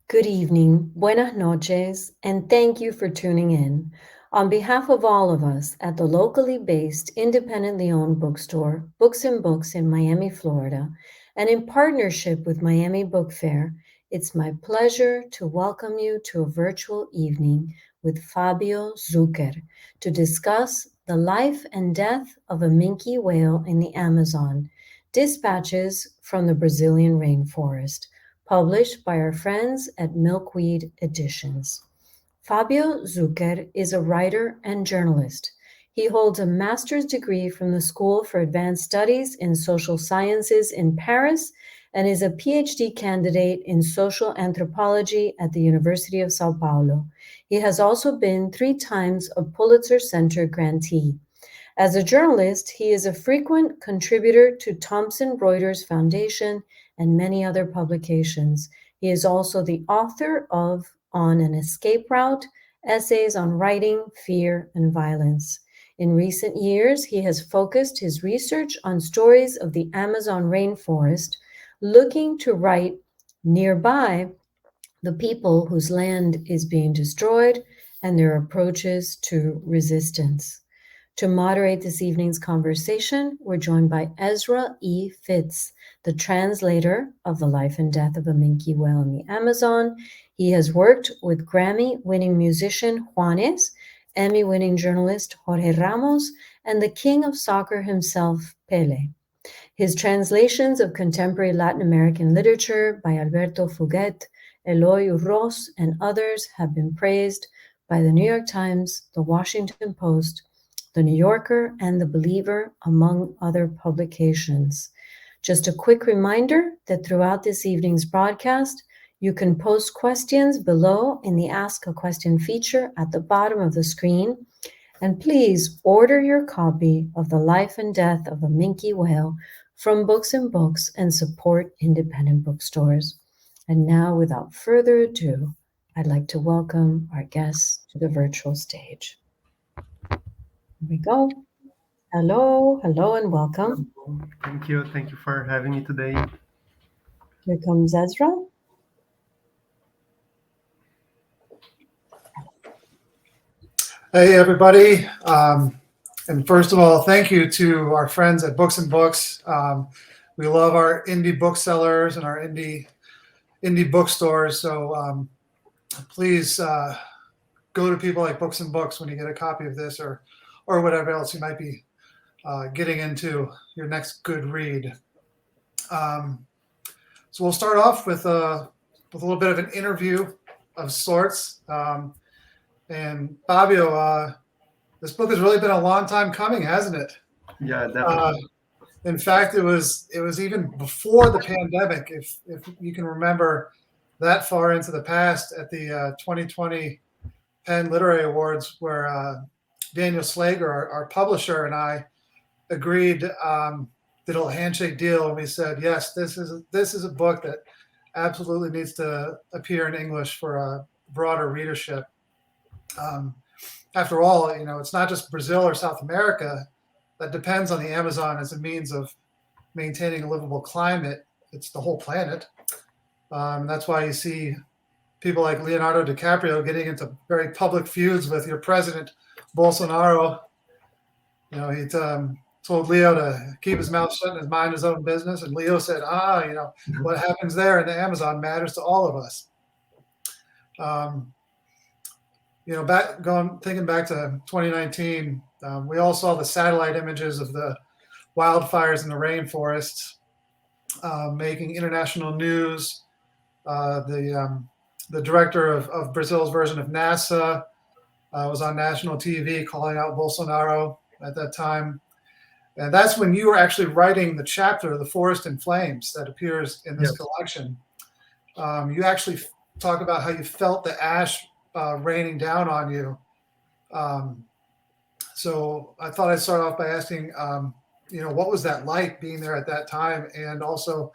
Good evening, buenas noches, and thank you for tuning in. On behalf of all of us at the locally based, independently owned bookstore, Books and Books in Miami, Florida, and in partnership with Miami Book Fair, it's my pleasure to welcome you to a virtual evening with Fabio Zuker to discuss the life and death of a minke whale in the Amazon, dispatches from the Brazilian rainforest published by our friends at Milkweed Editions. Fabio Zuker is a writer and journalist. He holds a master's degree from the School for Advanced Studies in Social Sciences in Paris and is a PhD candidate in social anthropology at the University of Sao Paulo. He has also been 3 times a Pulitzer Center grantee. As a journalist, he is a frequent contributor to Thomson Reuters Foundation and many other publications. He is also the author of On an Escape Route, essays on writing, fear, and violence. In recent years, he has focused his research on stories of the Amazon rainforest, looking to write nearby the people whose land is being destroyed and their approaches to resistance. To moderate this evening's conversation, we're joined by Ezra E. Fitz, the translator of The Life and Death of a Minke Whale in the Amazon. He has worked with Grammy-winning musician Juanes, Emmy-winning journalist Jorge Ramos, and the king of soccer himself, Pele. His translations of contemporary Latin American literature by Alberto Fuguet, Eloy Urroz, and others have been praised by the New York Times, the Washington Post, the New Yorker, and The Believer, among other publications. Just a quick reminder that throughout this evening's broadcast, you can post questions below in the Ask a Question feature at the bottom of the screen. And please order your copy of The Life and Death of a Minke Whale from Books and Books and support independent bookstores. And now, without further ado, I'd like to welcome our guests to the virtual stage. Here we go. Hello, hello, and welcome. Thank you. Thank you for having me today. Here comes Ezra. Hey, everybody. And first of all, thank you to our friends at Books and Books. We love our indie booksellers and our indie bookstores. So please go to people like Books and Books when you get a copy of this or whatever else you might be getting into your next good read. So we'll start off with a little bit of an interview of sorts. And Fabio, this book has really been a long time coming, hasn't it? Yeah, definitely. In fact, it was even before the pandemic. If you can remember that far into the past, at the 2020 Penn Literary Awards, where Daniel Slager, our publisher, and I agreed, did a little handshake deal, and we said, yes, this is a book that absolutely needs to appear in English for a broader readership. After all, it's not just Brazil or South America that depends on the Amazon as a means of maintaining a livable climate. It's the whole planet. That's why you see people like Leonardo DiCaprio getting into very public feuds with your president, Bolsonaro. He told Leo to keep his mouth shut and mind his own business. And Leo said, what happens there in the Amazon matters to all of us. Thinking back to 2019, we all saw the satellite images of the wildfires in the rainforest, making international news. The director of Brazil's version of NASA was on national TV calling out Bolsonaro at that time. And that's when you were actually writing the chapter, The Forest in Flames, that appears in this collection. You actually talk about how you felt the ash raining down on you. So I thought I'd start off by asking, what was that like being there at that time? And also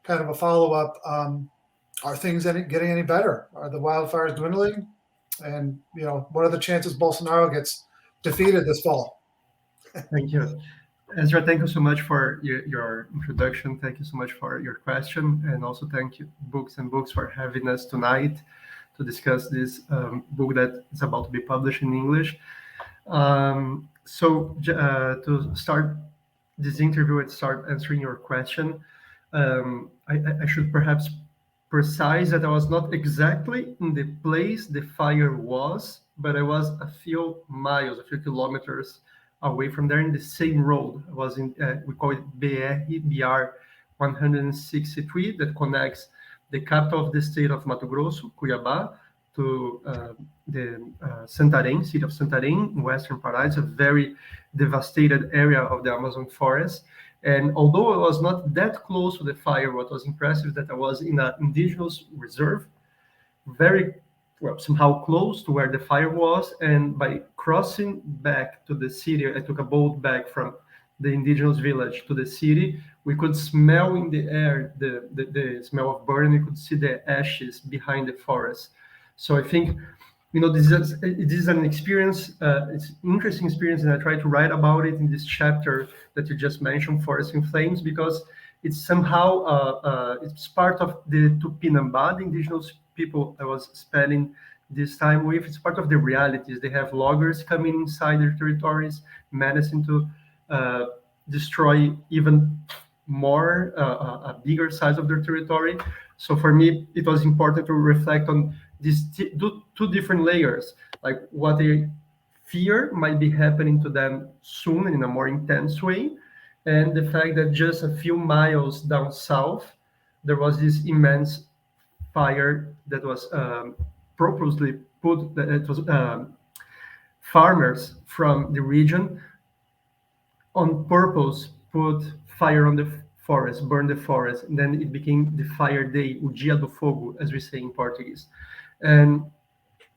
kind of a follow-up, are things getting any better? Are the wildfires dwindling? And, what are the chances Bolsonaro gets defeated this fall? Thank you. Ezra, thank you so much for your introduction. Thank you so much for your question. And also thank you, Books and Books, for having us tonight to discuss this book that is about to be published in English. To start this interview and start answering your question, I should perhaps precise that I was not exactly in the place the fire was, but I was a few miles, a few kilometers away from there in the same road. I was in, we call it BR 163, that connects the capital of the state of Mato Grosso, Cuiabá, to the Santarém, city of Santarém, in Western Pará. It's a very devastated area of the Amazon forest. And although I was not that close to the fire, what was impressive is that I was in an indigenous reserve, very well, somehow close to where the fire was. And by crossing back to the city, I took a boat back from the indigenous village to the city. We could smell in the air the smell of burn. We could see the ashes behind the forest. So I think, this is an experience. It's an interesting experience, and I try to write about it in this chapter that you just mentioned, Forest in Flames, because it's somehow it's part of the Tupinambá, the indigenous people I was spending this time with. It's part of the realities. They have loggers coming inside their territories, menacing to destroy even more a bigger size of their territory. So for me, it was important to reflect on these two different layers, like what they fear might be happening to them soon in a more intense way, and the fact that just a few miles down south, there was this immense fire that was purposely put, that it was farmers from the region on purpose put fire on the forest, burn the forest, and then it became the fire day, o dia do fogo, as we say in Portuguese. And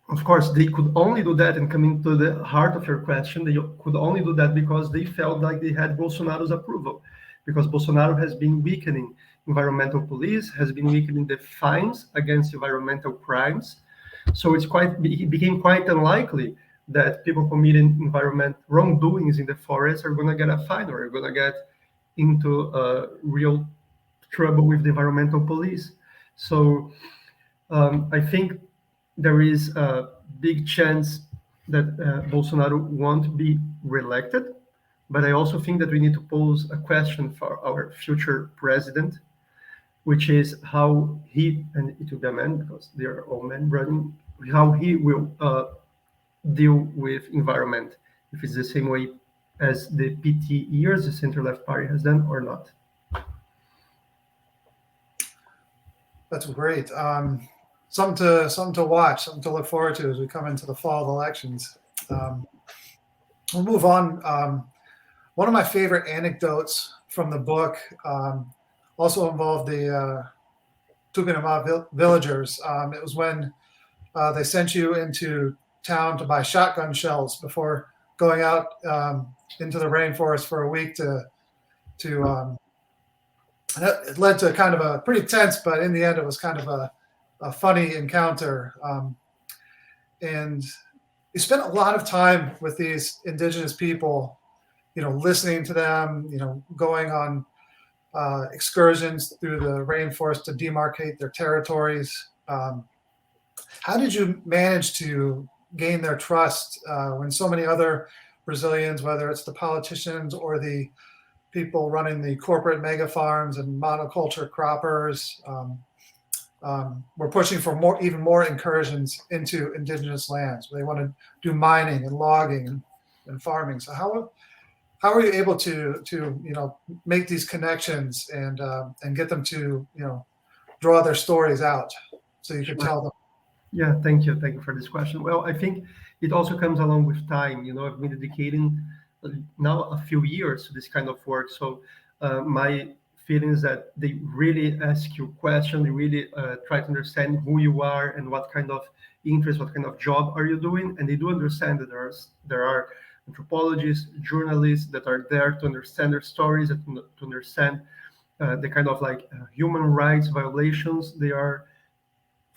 of course, they could only do that, and coming to the heart of your question, they could only do that because they felt like they had Bolsonaro's approval, because Bolsonaro has been weakening environmental police, has been weakening the fines against environmental crimes. So it became quite unlikely that people committing environment wrongdoings in the forest are going to get a fine or are going to get into real trouble with the environmental police. So I think there is a big chance that Bolsonaro won't be reelected, but I also think that we need to pose a question for our future president, which is how he, and it will be a man because they are all men running, how he will deal with environment, if it's the same way as the PT years, the center-left party has done or not. That's great. Something to watch, something to look forward to as we come into the fall elections. We'll move on. One of my favorite anecdotes from the book also involved the Tupinambá villagers. It was when they sent you into town to buy shotgun shells before going out into the rainforest for a week it led to kind of a pretty tense, but in the end it was kind of a funny encounter. And you spent a lot of time with these indigenous people, listening to them, going on excursions through the rainforest to demarcate their territories. How did you manage to gain their trust when so many other Brazilians, whether it's the politicians or the people running the corporate mega farms and monoculture croppers, were pushing for even more incursions into indigenous lands? They want to do mining and logging and farming. So how are you able to make these connections and get them to draw their stories out so you can tell them? Yeah, thank you for this question. Well, I think it also comes along with time. I've been dedicating now a few years to this kind of work. So my feeling is that they really ask you questions. They really try to understand who you are and what kind of interest, what kind of job are you doing. And they do understand that there are anthropologists, journalists that are there to understand their stories, and to understand the kind of human rights violations they are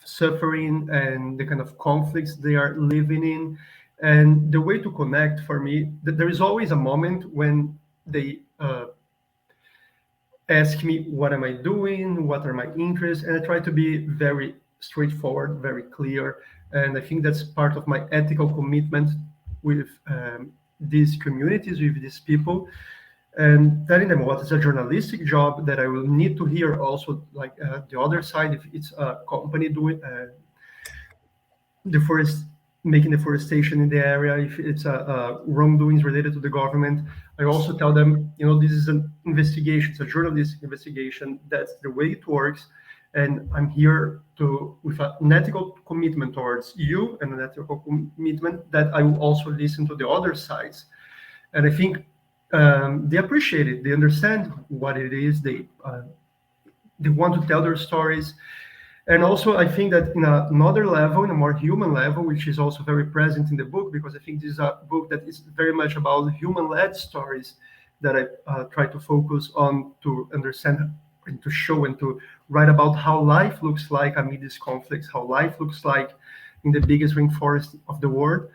suffering and the kind of conflicts they are living in. And the way to connect for me, there is always a moment when they ask me what am I doing, what are my interests, and I try to be very straightforward, very clear. And I think that's part of my ethical commitment with these communities, with these people, and telling them what is a journalistic job that I will need to hear also, like the other side, if it's a company doing making deforestation in the area, if it's a wrongdoings related to the government. I also tell them, this is an investigation, it's a journalistic investigation, that's the way it works. And I'm here with an ethical commitment towards you and an ethical commitment that I will also listen to the other sides. And I think they appreciate it. They understand what it is. They want to tell their stories. And also, I think that in another level, in a more human level, which is also very present in the book, because I think this is a book that is very much about human-led stories that I try to focus on to understand and to show and to write about how life looks like amid these conflicts, how life looks like in the biggest rainforest of the world.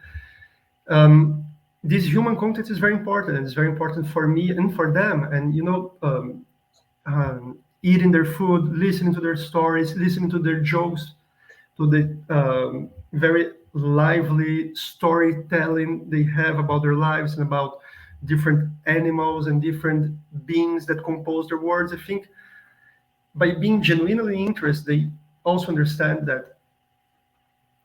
This human context is very important, and it's very important for me and for them. And eating their food, listening to their stories, listening to their jokes, to the very lively storytelling they have about their lives and about different animals and different beings that compose their words. I think by being genuinely interested, they also understand that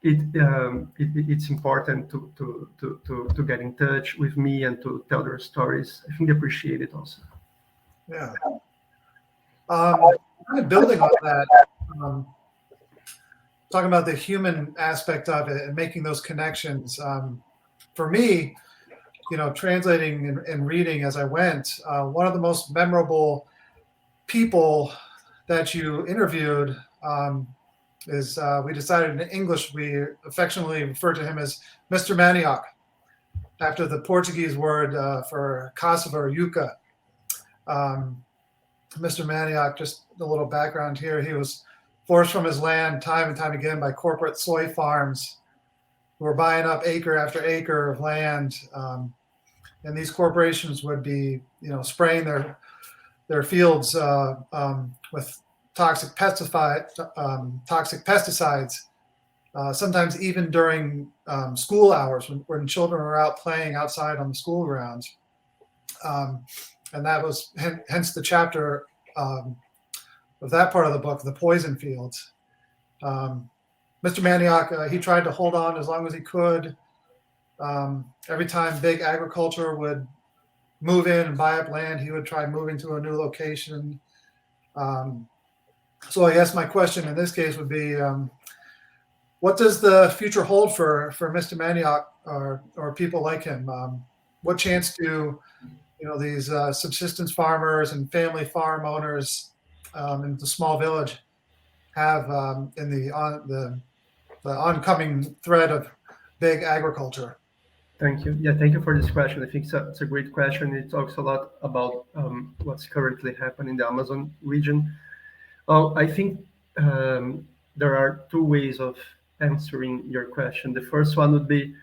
it's important to get in touch with me and to tell their stories. I think they appreciate it also. Yeah. Kind of building on that, talking about the human aspect of it and making those connections. For me, translating and reading as I went, one of the most memorable people that you interviewed is, we decided in English, we affectionately refer to him as Mr. Manioc, after the Portuguese word for cassava or yucca. Mr. Manioc, just a little background here, he was forced from his land time and time again by corporate soy farms who were buying up acre after acre of land. And these corporations would be, spraying their fields with toxic pesticides, sometimes even during school hours when children are out playing outside on the school grounds. And that was hence the chapter of that part of the book, The Poison Fields. Mr. Manioc, he tried to hold on as long as he could. Every time big agriculture would move in and buy up land, he would try moving to a new location. So I guess my question in this case would be, what does the future hold for Mr. Manioc or people like him? What chance do these subsistence farmers and family farm owners in the small village have in the oncoming threat of big agriculture? Thank you. Yeah, thank you for this question. I think it's a great question. It talks a lot about what's currently happening in the Amazon region. I think there are two ways of answering your question. The first one would be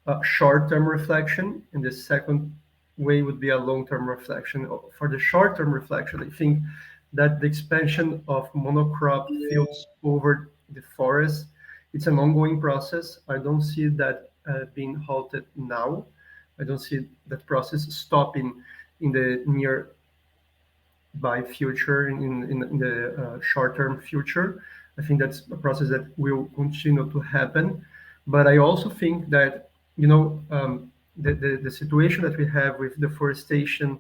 a short-term reflection, and the second way would be a long-term reflection. For the short-term reflection, I think that the expansion of monocrop fields over the forest, it's an ongoing process. I don't see that being halted now. I don't see that process stopping in the nearby future, in the short-term future. I think that's a process that will continue to happen. But I also think that, the situation that we have with deforestation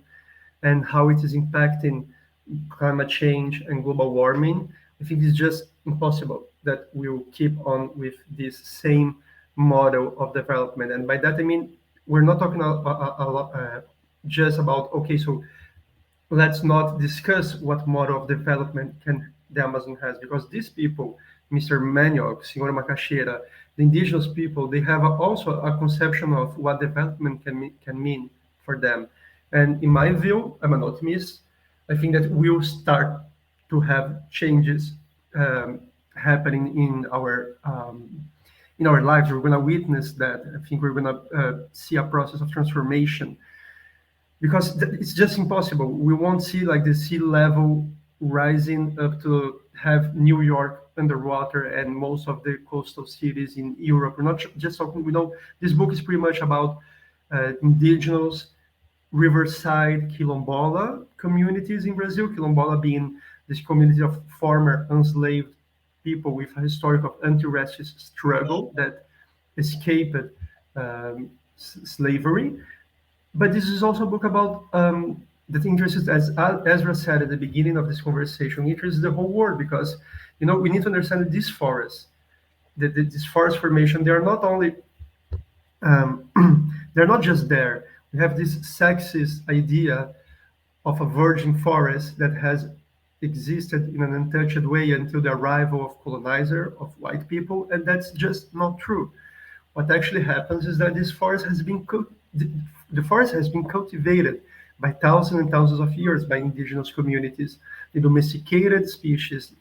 and how it is impacting climate change and global warming, I think it's just impossible that we'll keep on with this same model of development. And by that, I mean, we're not talking a lot just about, okay, so let's not discuss what model of development can the Amazon has, because these people, Mr. Manioc, Senhora Macaxeira, the indigenous people, they have also a conception of what development can mean for them. And in my view, I'm an optimist. I think that we'll start to have changes happening in our lives. We're going to witness that. I think we're going to see a process of transformation. because it's just impossible. We won't see like the sea level rising up to have New York underwater and most of the coastal cities in Europe. We're not just talking. We know this book is pretty much about indigenous riverside quilombola communities in Brazil. Quilombola being this community of former enslaved people with a historic of anti-racist struggle that escaped slavery. But this is also a book about that interests, as Ezra said at the beginning of this conversation, interests the whole world because we need to understand that these forests, this forest formation, they are not only um, they're not just there. We have this sexist idea of a virgin forest that has existed in an untouched way until the arrival of colonizer, of white people, and that's just not true. What actually happens is that this forest has been the forest has been cultivated by thousands and thousands of years by indigenous communities. They domesticated species.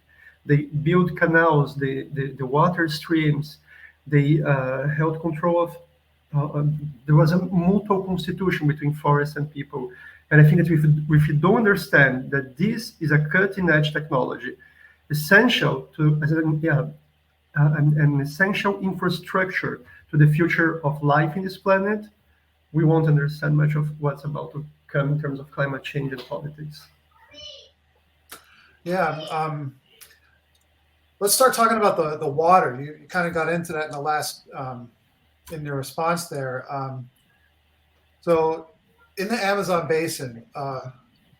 They built canals, the water streams. They held control of. There was a mutual constitution between forest and people. And I think that if you don't understand that this is a cutting edge technology, essential to as an, yeah, an essential infrastructure to the future of life in this planet, we won't understand much of what's about to come in terms of climate change and politics. Yeah. Let's start talking about the water. You kind of got into that in the last in your response there. So in the Amazon basin, the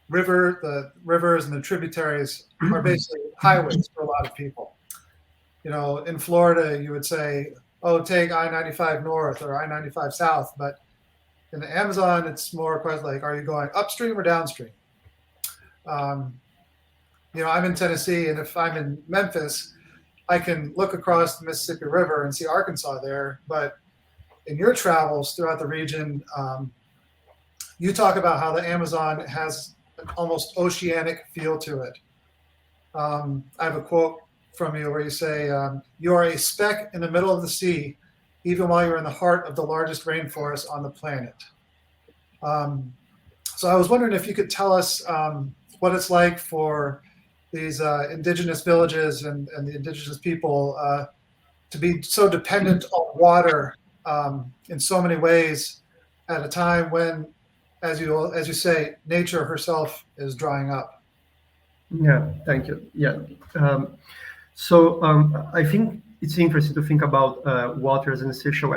rivers and the tributaries are basically highways for a lot of people. In Florida, you would say, oh, take I-95 North or I-95 South. But in the Amazon, it's more a question like, are you going upstream or downstream? I'm in Tennessee, and if I'm in Memphis, I can look across the Mississippi River and see Arkansas there. But in your travels throughout the region, you talk about how the Amazon has an almost oceanic feel to it. I have a quote from you where you say, you are a speck in the middle of the sea, even while you're in the heart of the largest rainforest on the planet. So I was wondering if you could tell us what it's like for these indigenous villages and the indigenous people to be so dependent on water in so many ways at a time when, as you say, nature herself is drying up. Yeah, thank you. Yeah. I think it's interesting to think about water as an essential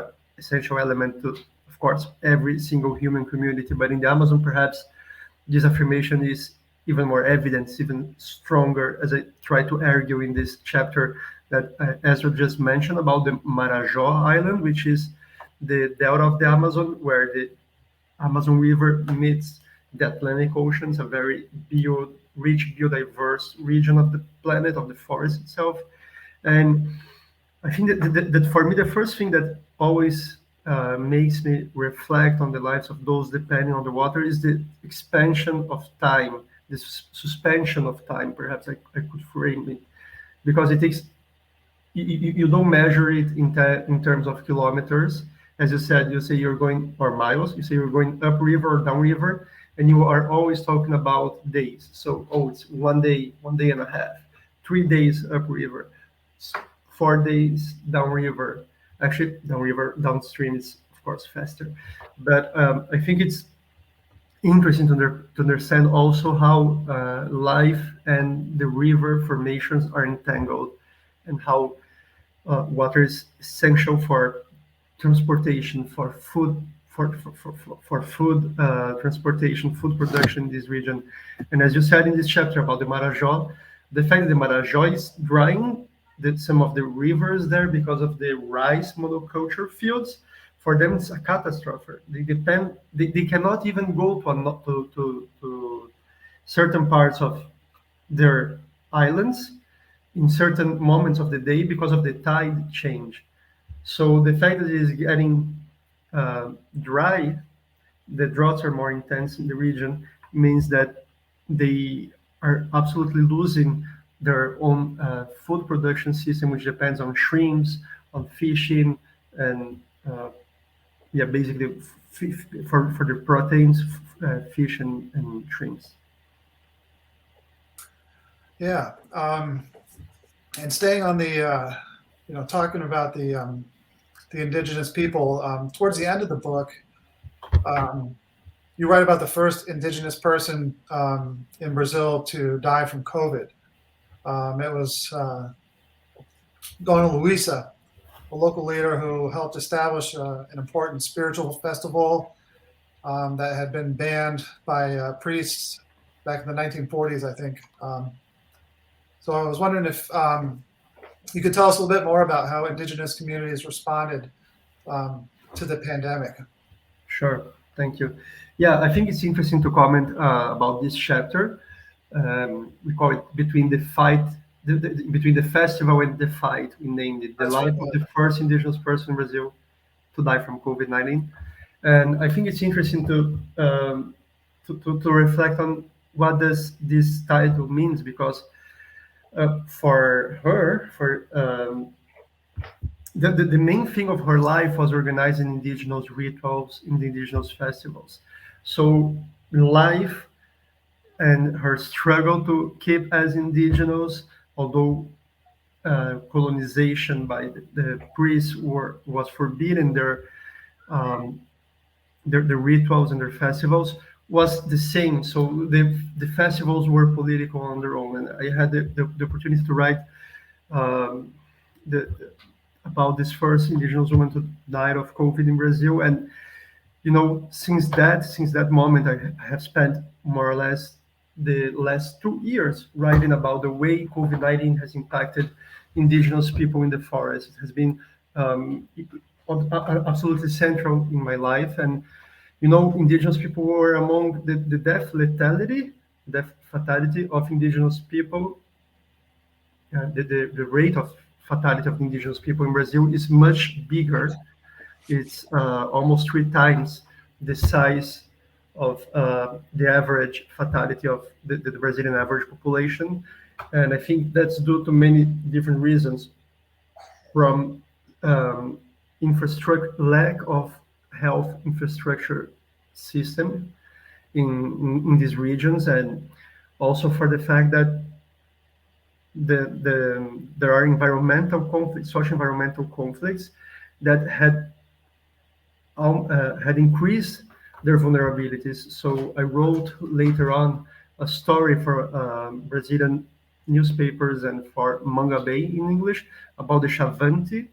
element to, of course, every single human community. But in the Amazon, perhaps this affirmation is even more evident, even stronger, as I try to argue in this chapter that Ezra just mentioned about the Marajó Island, which is the delta of the Amazon, where the Amazon River meets the Atlantic Ocean. It's a very rich, biodiverse region of the planet, of the forest itself. And I think that for me, the first thing that always makes me reflect on the lives of those depending on the water is the expansion of time, this suspension of time, perhaps I could frame it, because it takes, you don't measure it in terms of kilometers. As you said, you say you're going, or miles, you say you're going upriver or downriver, and you are always talking about days. So, it's 1 day, 1 day and a half, 3 days upriver, 4 days downriver. Actually, downstream is, of course, faster. But I think it's interesting to understand also how life and the river formations are entangled, and how water is essential for transportation, for food, for food transportation, food production in this region. And as you said in this chapter about the Marajó, the fact that the Marajó is drying some of the rivers there because of the rice monoculture fields, for them it's a catastrophe. They cannot even go to certain parts of their islands in certain moments of the day because of the tide change. So the fact that it is getting dry, the droughts are more intense in the region, means that they are absolutely losing their own food production system, which depends on shrimps, on fishing, and basically for the proteins, fish and shrimps. Yeah, and staying on the, talking about the indigenous people, towards the end of the book, you write about the first indigenous person in Brazil to die from COVID. It was Dona Luisa, a local leader who helped establish an important spiritual festival that had been banned by priests back in the 1940s, I think. So I was wondering if you could tell us a little bit more about how indigenous communities responded to the pandemic. Sure, thank you. Yeah, I think it's interesting to comment about this chapter. We call it between the fight, between the festival and the fight. We named it the That's life right. of the first indigenous person in Brazil to die from COVID-19. And I think it's interesting to reflect on what does this title means, because for her, the main thing of her life was organizing indigenous rituals in the indigenous festivals. So life and her struggle to keep as indigenous, although colonization by the priests was forbidden, um, their rituals and their festivals was the same. So the festivals were political on their own, and I had the opportunity to write um, the about this first indigenous woman to die of COVID in Brazil. And since that moment, I have spent more or less the last 2 years writing about the way COVID-19 has impacted indigenous people in the forest. It has been absolutely central in my life. And indigenous people were among the death fatality of indigenous people. The rate of fatality of indigenous people in Brazil is much bigger. It's almost 3 times the size of the average fatality of the Brazilian average population. And I think that's due to many different reasons, from lack of health infrastructure system in these regions, and also for the fact that there are environmental conflicts, social environmental conflicts that had increased their vulnerabilities. So I wrote later on a story for Brazilian newspapers and for Manga Bay in English about the Xavante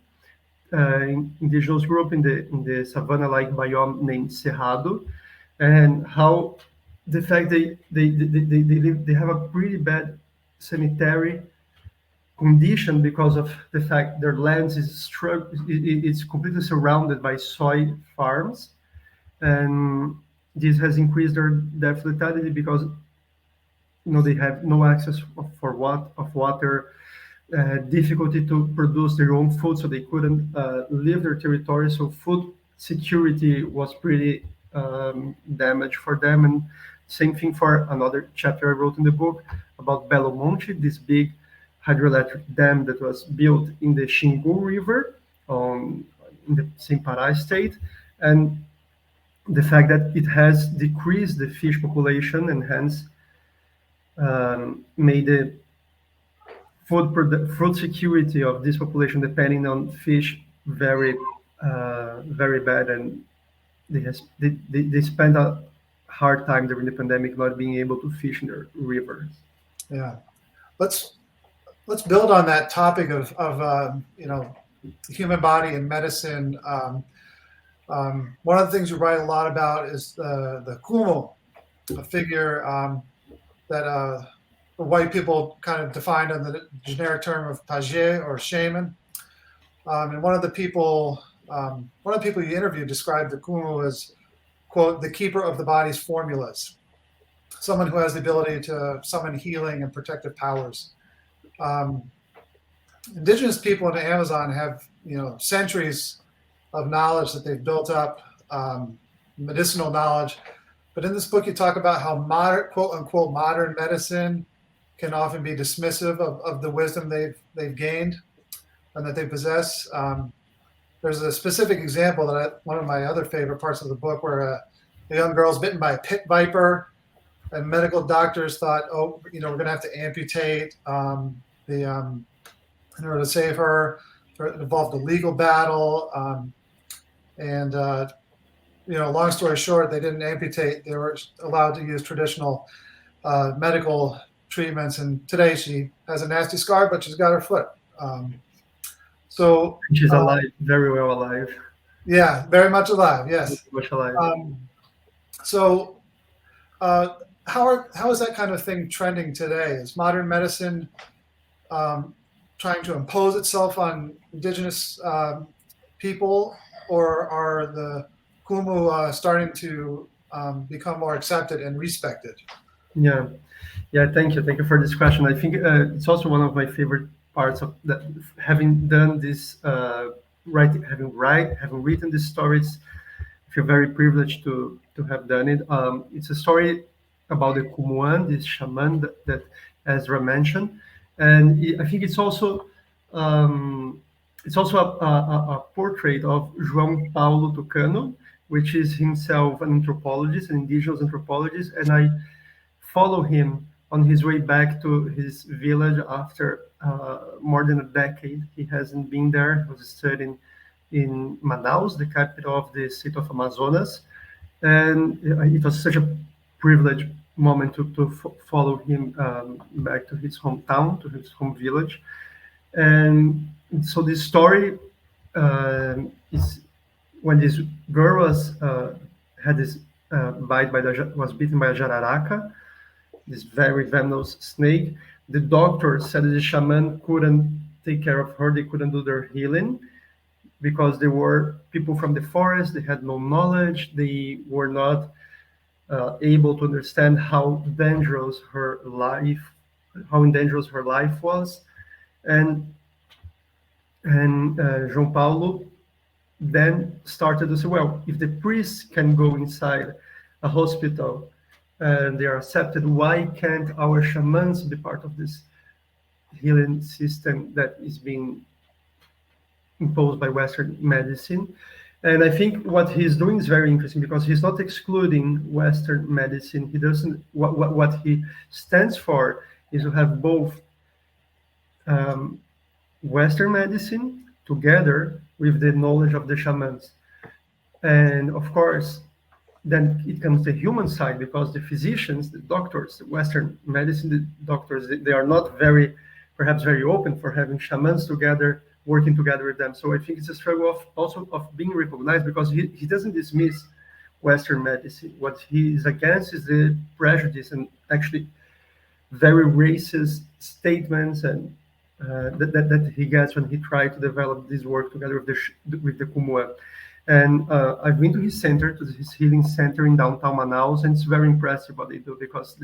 indigenous group in the savanna-like biome named Cerrado, and how the fact they have a pretty bad sanitary condition because of the fact their lands it's completely surrounded by soy farms, and this has increased their death lethality because they have no access of water, difficulty to produce their own food, so they couldn't leave their territory. So food security was pretty damaged for them. And same thing for another chapter I wrote in the book about Belo Monte, this big hydroelectric dam that was built in the Xingu River in the same Pará state, and the fact that it has decreased the fish population and hence made the food security of this population depending on fish very very bad, and they spend a hard time during the pandemic not being able to fish in their rivers. Yeah, let's build on that topic of the human body and medicine. One of the things you write a lot about is the kumo, a figure that the white people kind of defined under the generic term of page or shaman. And one of the people you interviewed described the kumu as, quote, the keeper of the body's formulas, someone who has the ability to summon healing and protective powers. Indigenous people in the Amazon have centuries of knowledge that they've built up, medicinal knowledge. But in this book, you talk about how modern, quote unquote, modern medicine can often be dismissive of the wisdom they've gained and that they possess. there's a specific example that one of my other favorite parts of the book where a young girl's bitten by a pit viper, and medical doctors thought, oh, we're going to have to amputate in order to save her. It involved a legal battle, and long story short, they didn't amputate. They were allowed to use traditional medical treatments, and today she has a nasty scar, but she's got her foot. She's alive, very well alive. Yeah, very much alive. Yes, very much alive. How is that kind of thing trending today? Is modern medicine trying to impose itself on indigenous people, or are the Kumu starting to become more accepted and respected? Yeah, thank you for this question. I think it's also one of my favorite parts of that. Having done this, having written these stories, I feel very privileged to have done it. It's a story about the Kumuan, this shaman that Ezra mentioned, and I think it's also a portrait of João Paulo Tucano, which is himself an anthropologist, an indigenous anthropologist, and I follow him on his way back to his village after more than a decade. He hasn't been there. He was studying in Manaus, the capital of the state of Amazonas, and it was such a privileged moment to follow him back to his hometown, to his home village. And so this story is when this girl was bitten by a jararaca, this very venomous snake. The doctor said that the shaman couldn't take care of her. They couldn't do their healing because they were people from the forest. They had no knowledge. They were not able to understand how dangerous her life was. And João Paulo then started to say, well, if the priests can go inside a hospital and they are accepted, why can't our shamans be part of this healing system that is being imposed by Western medicine? And I think what he's doing is very interesting because he's not excluding Western medicine. He doesn't. What he stands for is to have both Western medicine together with the knowledge of the shamans. And of course, then it comes the human side because the physicians, the doctors, the Western medicine, the doctors, they are not perhaps very open for having shamans together, working together with them. So I think it's a struggle of being recognized because he doesn't dismiss Western medicine. What he is against is the prejudice and actually very racist statements and that he gets when he tried to develop this work together with the Kumua. And I've been to his center, to his healing center in downtown Manaus, and it's very impressive what they do because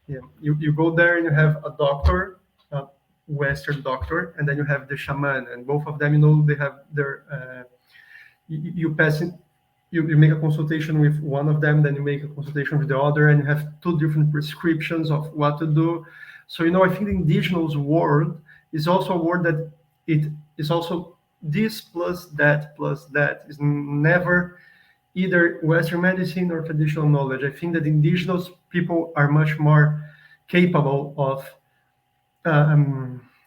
you go there and you have a doctor, a Western doctor, and then you have the shaman, and both of them, they have their you make a consultation with one of them, then you make a consultation with the other, and you have two different prescriptions of what to do. So I think the indigenous world is also a word that it is also this plus that is never either Western medicine or traditional knowledge. I think that indigenous people are much more capable of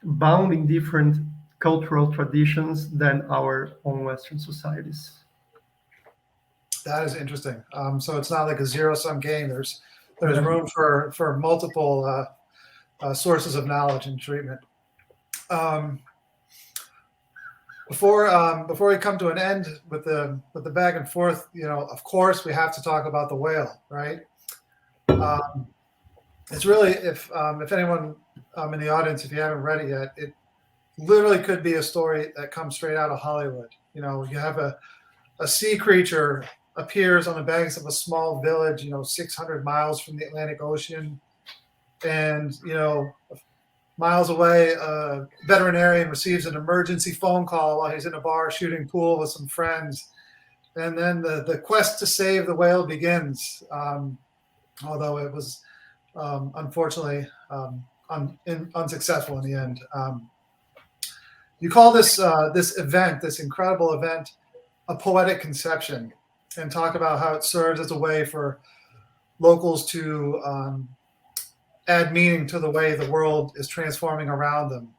bounding different cultural traditions than our own Western societies. That is interesting. So it's not like a zero-sum game. There's room for multiple sources of knowledge and treatment. Before we come to an end with the back and forth, of course we have to talk about the whale, right? It's really, if anyone in the audience, if you haven't read it yet, it literally could be a story that comes straight out of Hollywood. You have a sea creature appears on the banks of a small village, 600 miles from the Atlantic Ocean, and miles away, a veterinarian receives an emergency phone call while he's in a bar shooting pool with some friends. And then the quest to save the whale begins, although it was unfortunately unsuccessful in the end. You call this this event, this incredible event, a poetic conception, and talk about how it serves as a way for locals to add meaning to the way the world is transforming around them.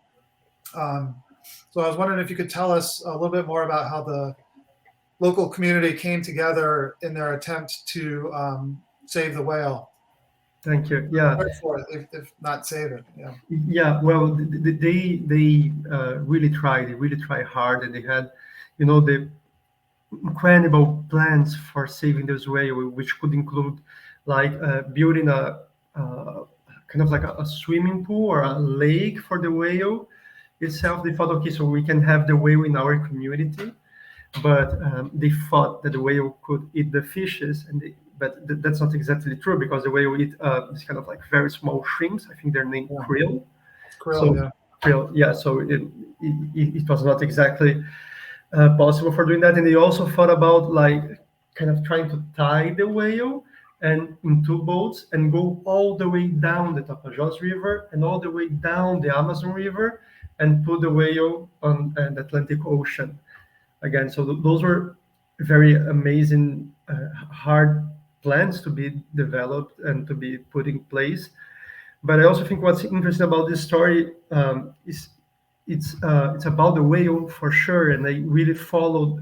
So I was wondering if you could tell us a little bit more about how the local community came together in their attempt to save the whale. Thank you. Yeah. For it, if not save it. Yeah. Yeah. Well, they really tried. They really tried hard, and they had, the incredible plans for saving this whale, which could include like building a kind of like a swimming pool or a lake for the whale itself. They thought, okay, so we can have the whale in our community, but they thought that the whale could eat the fishes, but that's not exactly true, because the whale eat this kind of like very small shrimps. I think they're named krill. Krill, yeah. Krill, yeah. So it was not exactly possible for doing that. And they also thought about like kind of trying to tie the whale and in two boats and go all the way down the Tapajós River and all the way down the Amazon River and put the whale on the Atlantic Ocean again. So those were very amazing, hard plans to be developed and to be put in place. But I also think what's interesting about this story is it's about the whale for sure, and I really followed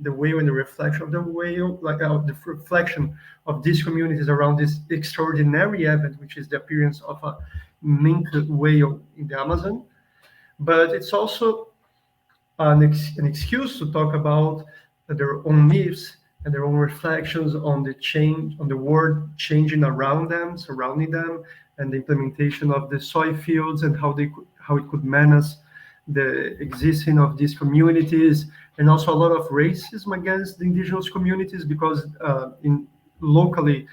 the whale and the reflection of the whale, like the reflection of these communities around this extraordinary event, which is the appearance of a Minke whale in the Amazon. But it's also an excuse to talk about their own myths and their own reflections on the change, on the world changing around them, surrounding them, and the implementation of the soy fields and how it could menace the existing of these communities, and also a lot of racism against the indigenous communities, because locally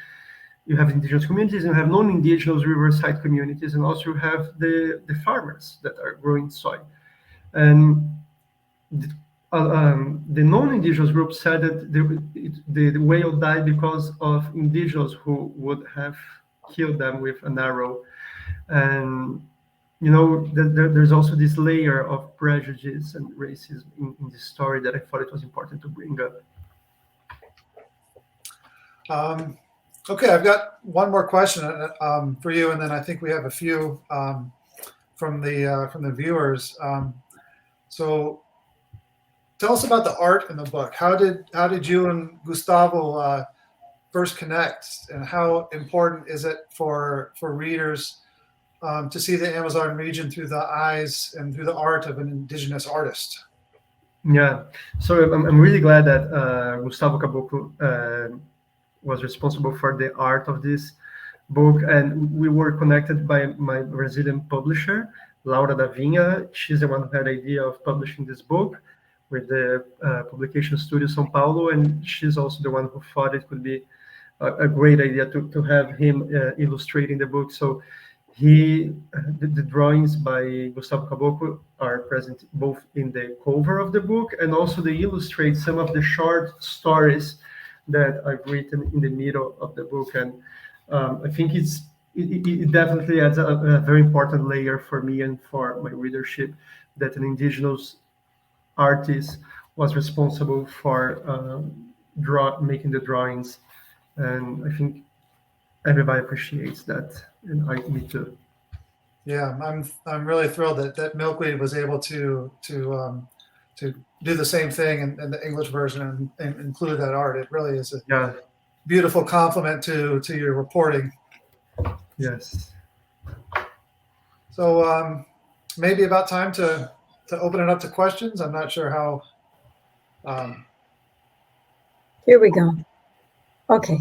you have indigenous communities and you have non-indigenous riverside communities, and also you have the farmers that are growing soy. And the non-indigenous group said that the whale died because of indigenous who would have killed them with an arrow. And there's also this layer of prejudice and racism in this story that I thought it was important to bring up. Okay, I've got one more question for you, and then I think we have a few from the viewers. So, tell us about the art in the book. How did you and Gustavo first connect, and how important is it for readers to see the Amazon region through the eyes and through the art of an indigenous artist? Yeah, so I'm really glad that Gustavo Caboclo was responsible for the art of this book, and we were connected by my Brazilian publisher, Laura da Vinha. She's the one who had the idea of publishing this book with the publication studio São Paulo, and she's also the one who thought it could be a great idea to have him illustrating the book. So the drawings by Gustavo Caboclo are present both in the cover of the book, and also they illustrate some of the short stories that I've written in the middle of the book. And I think it definitely adds a very important layer for me and for my readership, that an indigenous artist was responsible for making the drawings. And I think everybody appreciates that, and me too. Yeah, I'm really thrilled that Milkweed was able to do the same thing in the English version and include that art. It really is a beautiful compliment to your reporting. Yes. So maybe about time to open it up to questions. I'm not sure how. Here we go. Okay.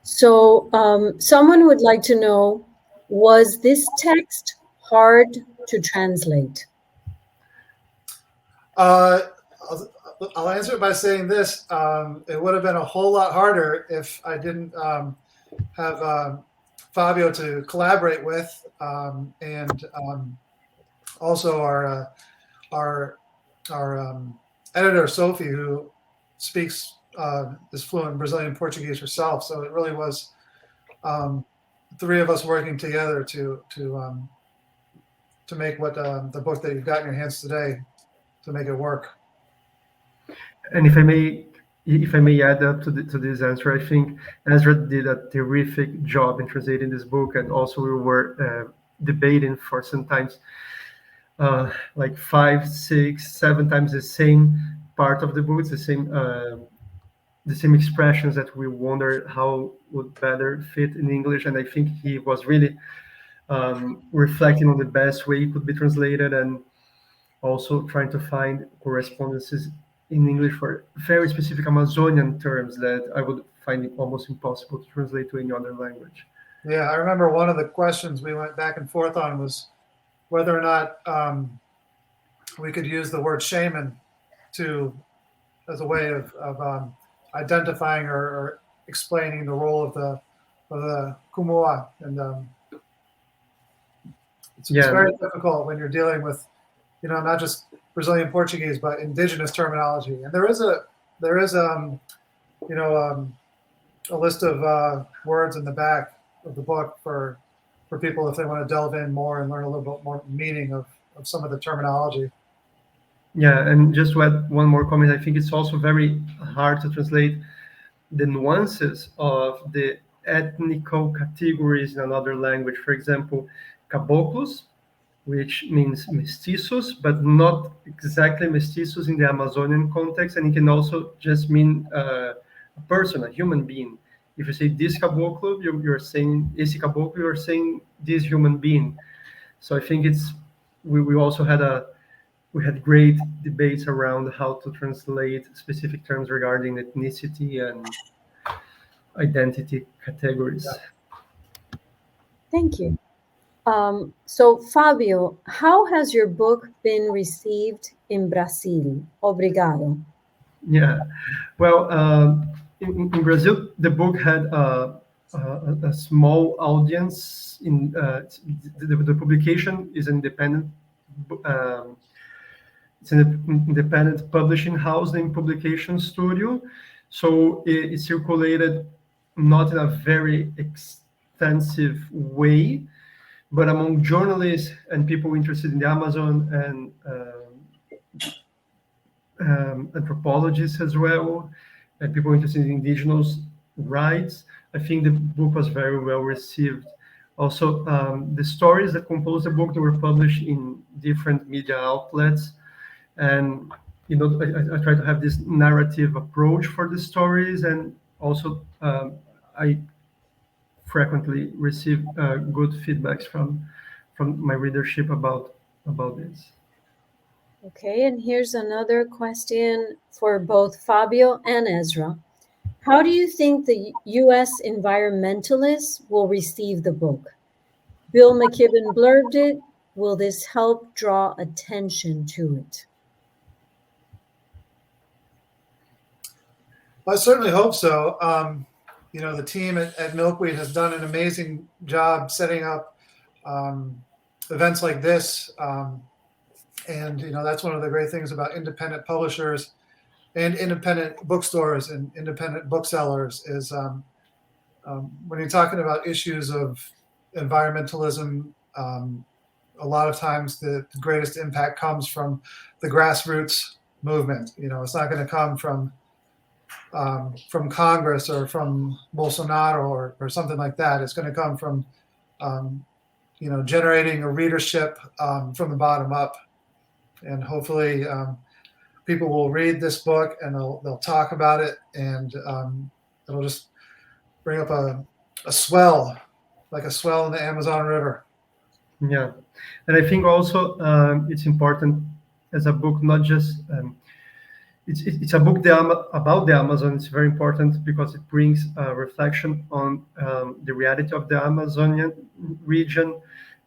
So someone would like to know, was this text hard to translate? I'll answer it by saying this. It would have been a whole lot harder if I didn't have Fabio to collaborate with, and also our editor, Sophie, who speaks is fluent Brazilian Portuguese herself. So it really was three of us working together to to make what the book that you've got in your hands today to make it work. And if I may add up to this answer, I think Ezra did a terrific job in translating this book, and also we were debating for sometimes like 5, 6, 7 times the same part of the book, the same expressions that we wonder how would better fit in English. And I think he was really reflecting on the best way it could be translated, and also trying to find correspondences in English for very specific Amazonian terms that I would find it almost impossible to translate to any other language. Yeah, I remember one of the questions we went back and forth on was whether or not we could use the word shaman as a way of identifying or explaining the role of the kumua, and it's very difficult when you're dealing with, not just Brazilian Portuguese, but indigenous terminology. And there is a list of words in the back of the book for people if they want to delve in more and learn a little bit more meaning of some of the terminology. Yeah, and just to add one more comment, I think it's also very hard to translate the nuances of the ethnical categories in another language. For example, caboclos, which means mestizos, but not exactly mestizos in the Amazonian context, and it can also just mean a person, a human being. If you say this caboclo, you're saying esse caboclo, you're saying this human being. So I think we also had great debates around how to translate specific terms regarding ethnicity and identity categories. Thank you. So, Fabio, how has your book been received in Brazil? Obrigado. Yeah, well, in Brazil, the book had a small audience. The publication is independent. It's an independent publishing house named Publication Studio, so it circulated not in a very extensive way, but among journalists and people interested in the Amazon, and anthropologists as well, and people interested in indigenous rights. I think the book was very well received. Also, the stories that compose the book, they were published in different media outlets, and I try to have this narrative approach for the stories, and also I frequently receive good feedbacks from my readership about this. Okay, and here's another question for both Fabio and Ezra. How do you think the U.S. environmentalists will receive the book? Bill McKibben blurbed it. Will this help draw attention to it? I certainly hope so. The team at Milkweed has done an amazing job setting up events like this. And that's one of the great things about independent publishers and independent bookstores and independent booksellers is when you're talking about issues of environmentalism, a lot of times the greatest impact comes from the grassroots movement. It's not going to come from Congress or from Bolsonaro or something like that. It's going to come from generating a readership from the bottom up, and hopefully people will read this book and they'll talk about it, and it'll just bring up a swell, like a swell in the Amazon River. Yeah, and I think also it's important as a book, not just it's a book about the Amazon. It's very important because it brings reflection on the reality of the Amazonian region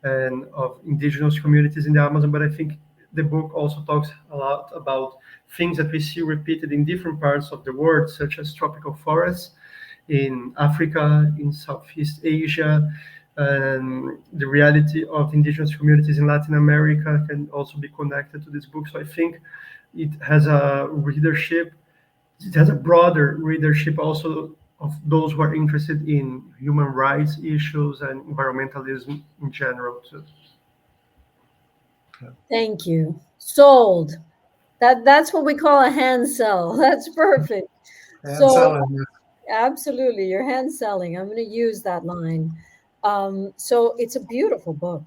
and of indigenous communities in the Amazon. But I think the book also talks a lot about things that we see repeated in different parts of the world, such as tropical forests in Africa, in Southeast Asia, and the reality of indigenous communities in Latin America can also be connected to this book. So I think it has a readership. It has a broader readership also of those who are interested in human rights issues and environmentalism in general too. Thank you. Sold. That's what we call a hand sell. That's perfect. And So selling. absolutely, you're hand selling. I'm going to use that line. So it's a beautiful book,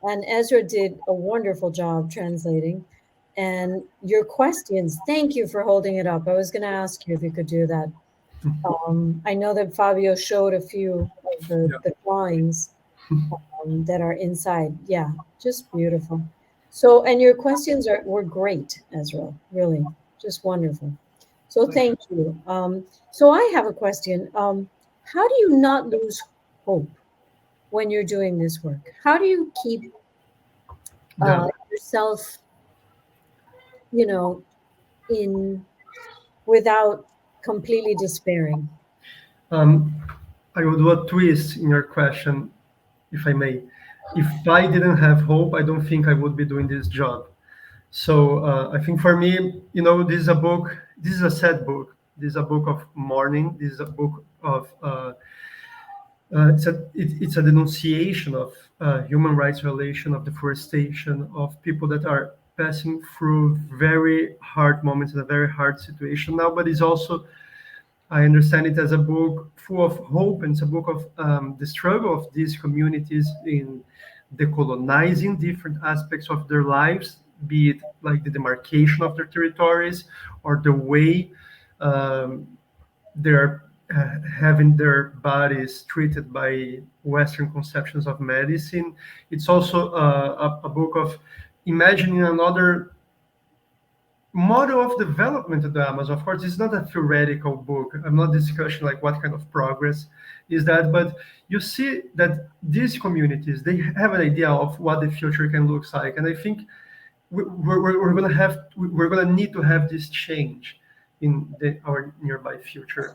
and Ezra did a wonderful job translating. And your questions, thank you for holding it up. I was going to ask you if you could do that. I know that Fabio showed a few of Yeah. the drawings that are inside. Yeah, just beautiful. So, and your questions were great, Ezra. Really, just wonderful. So, Thank you. thank you. So, I have a question. How do you not lose hope when you're doing this work? How do you keep Yeah. yourself, you know, in without completely despairing? Um, I will do a twist in your question, if I may. If I didn't have hope, I don't think I would be doing this job. So I think for me, this is a book. This is a sad book. This is a book of mourning. This is a book of it's a denunciation of human rights violation, of deforestation, of people that are passing through very hard moments in a very hard situation now. But it's also, I understand it as a book full of hope, and it's a book of the struggle of these communities in decolonizing different aspects of their lives, be it like the demarcation of their territories or the way um, they're having their bodies treated by Western conceptions of medicine. It's also a book of imagining another model of development of the Amazon. Of course, it's not a theoretical book. I'm not discussing like what kind of progress is that, but you see that these communities, they have an idea of what the future can look like, and I think we're going to we're going to need to have this change in our nearby future.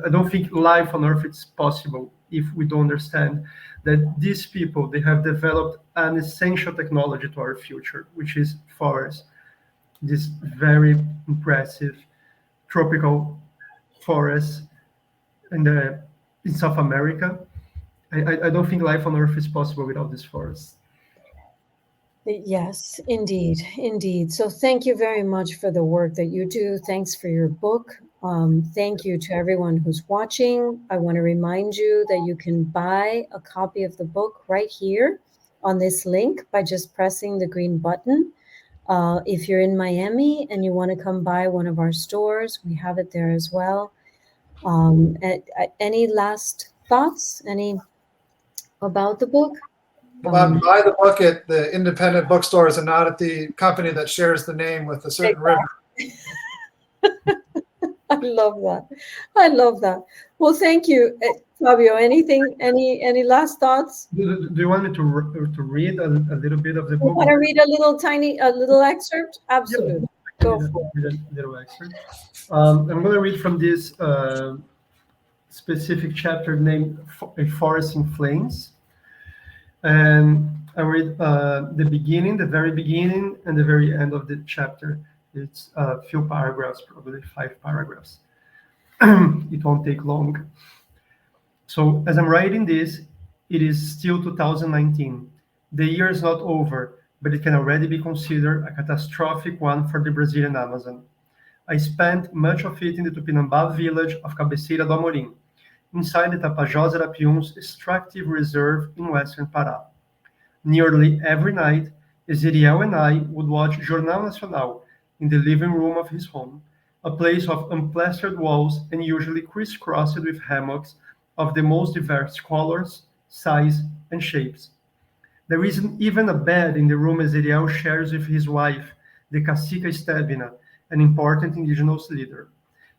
I don't think life on Earth is possible if we don't understand that these people, they have developed an essential technology to our future, which is forests, this very impressive tropical forests in South America. I don't think life on Earth is possible without these forests. Yes, indeed, indeed. So thank you very much for the work that you do. Thanks for your book. Thank you to everyone who's watching. I want to remind you that you can buy a copy of the book right here on this link by just pressing the green button. If you're in Miami and you want to come by one of our stores, we have it there as well. Any last thoughts? Any about the book? Buy the book at the independent bookstores and not at the company that shares the name with a certain river. I love that. I love that. Well, thank you, Fabio. Anything? Any last thoughts? Do you want me to read a little bit of the You book? want to read a little excerpt? Yeah, Absolutely. I Go can for it. read a little excerpt. I'm going to read from this specific chapter named "A Forest in Flames," and I read the beginning, the very beginning, and the very end of the chapter. It's a few paragraphs, probably 5 paragraphs. It won't take long. So as I'm writing this, it is still 2019. The year is not over, but it can already be considered a catastrophic one for the Brazilian Amazon. I spent much of it in the Tupinambá village of Cabeceira do Amorim, inside the Tapajós Arapiuns extractive reserve in western Pará. Nearly every night, Ezriel and I would watch Jornal Nacional in the living room of his home, a place of unplastered walls and usually crisscrossed with hammocks of the most diverse colors, size, and shapes. There isn't even a bed in the room Ezriel shares with his wife, the Cacica Estebina, an important indigenous leader.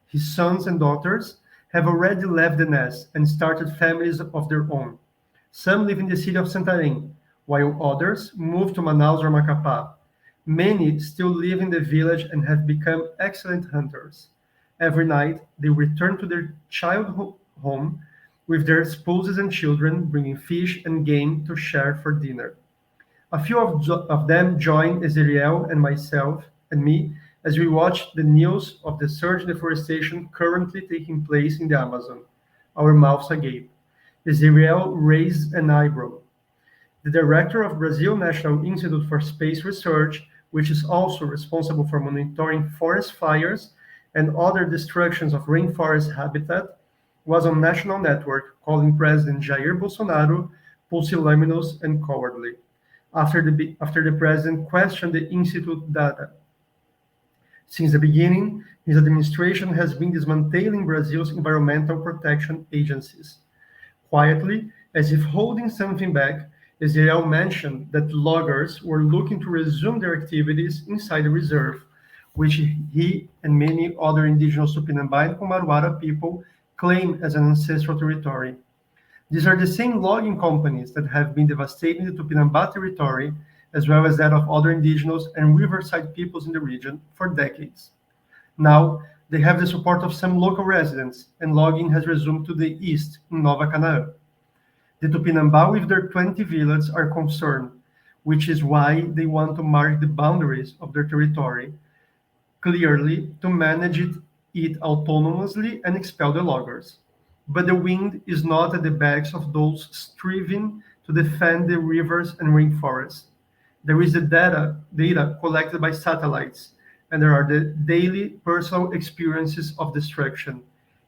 His sons and daughters have already left the nest and started families of their own. Some live in the city of Santarém, while others moved to Manaus or Macapá. Many still live in the village and have become excellent hunters. Every night, they return to their childhood home with their spouses and children, bringing fish and game to share for dinner. A few of them join Ezriel and myself and me as we watch the news of the surge deforestation currently taking place in the Amazon. Our mouths agape. Ezriel raised an eyebrow. the director of Brazil National Institute for Space Research, which is also responsible for monitoring forest fires and other destructions of rainforest habitat, was on national network calling President Jair Bolsonaro pusillanimous and cowardly after the president questioned the institute data. Since the beginning, his administration has been dismantling Brazil's environmental protection agencies. Quietly, as if holding something back, Israel mentioned that loggers were looking to resume their activities inside the reserve, which he and many other indigenous Tupinambá and Kumarwara people claim as an ancestral territory. These are the same logging companies that have been devastating the Tupinambá territory, as well as that of other indigenous and riverside peoples in the region for decades. Now, they have the support of some local residents, and logging has resumed to the east in Nova Canaã. The Tupinambá with their 20 villages are concerned, which is why they want to mark the boundaries of their territory clearly to manage it autonomously and expel the loggers. But the wind is not at the backs of those striving to defend the rivers and rainforests. There is the data collected by satellites, and there are the daily personal experiences of destruction.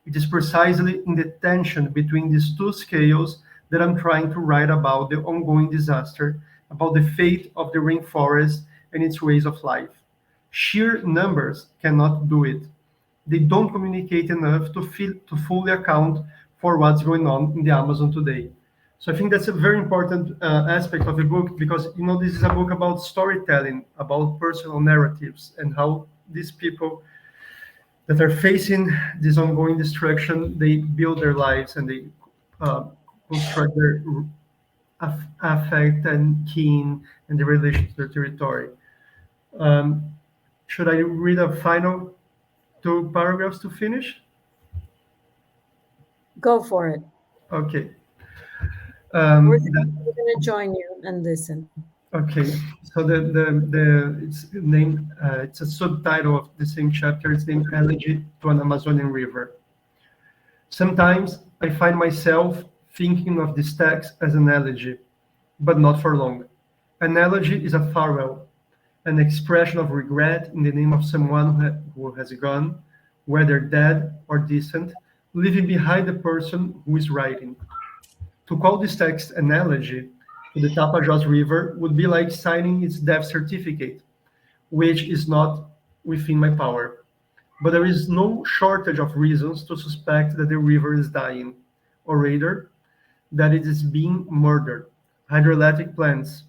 It is precisely in the tension between these two scales that I'm trying to write about the ongoing disaster, about the fate of the rainforest and its ways of life. Sheer numbers cannot do it. They don't communicate enough to fully account for what's going on in the Amazon today. So I think that's a very important aspect of the book because this is a book about storytelling, about personal narratives, and how these people that are facing this ongoing destruction they build their lives and they uh, construct their affect and kin and the relation to their territory. Um, should I read a final two paragraphs to finish? Go for it. Okay. We're The, going to join you and listen. okay. So the it's named it's a subtitle of the same chapter. It's named "Elegy to an Amazonian River." Sometimes I find myself thinking of this text as an elegy, but not for long. An elegy is a farewell, an expression of regret in the name of someone who has gone, whether dead or distant, leaving behind the person who is writing. To call this text an elegy to the Tapajós River would be like signing its death certificate, which is not within my power. But there is no shortage of reasons to suspect that the river is dying, or rather, that it is being murdered. Hydroelectric plants,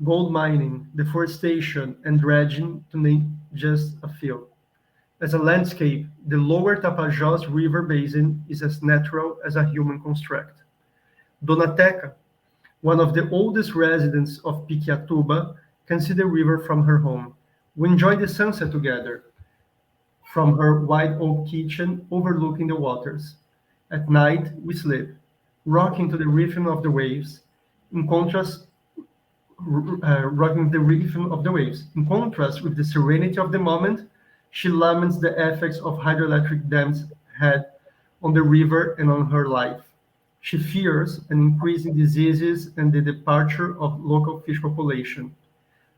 gold mining, deforestation, and dredging, to name just a few. As a landscape, the lower Tapajós River basin is as natural as a human construct. Donateca, one of the oldest residents of Piquiatuba, can see the river from her home. We enjoy the sunset together from her white oak kitchen overlooking the waters. At night, we sleep, rocking to the rhythm of the waves. In contrast, rocking the rhythm of the waves. In contrast with the serenity of the moment, she laments the effects of hydroelectric dams had on the river and on her life. She fears an increase in diseases and the departure of local fish population.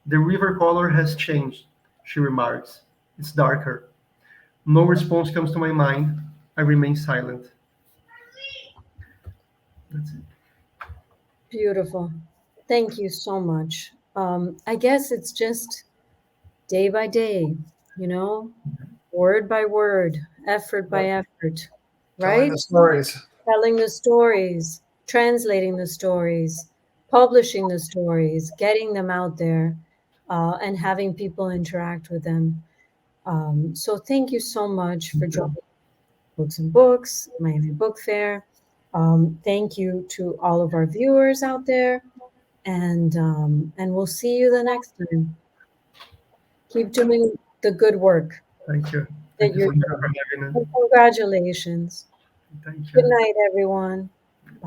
The river color has changed, she remarks. It's darker. No response comes to my mind. I remain silent. That's it. Beautiful. Thank you so much. I guess it's just day by day, word by word, effort by effort, Telling right? the stories. Telling the stories, translating the stories, publishing the stories, getting them out there, and having people interact with them. So thank you so much for joining Books and Books, Miami Book Fair. Thank you to all of our viewers out there, and we'll see you the next time. Keep doing the good work Thank you. that Thank you you're so much doing. for having And congratulations. me. Thank Good you. night, everyone.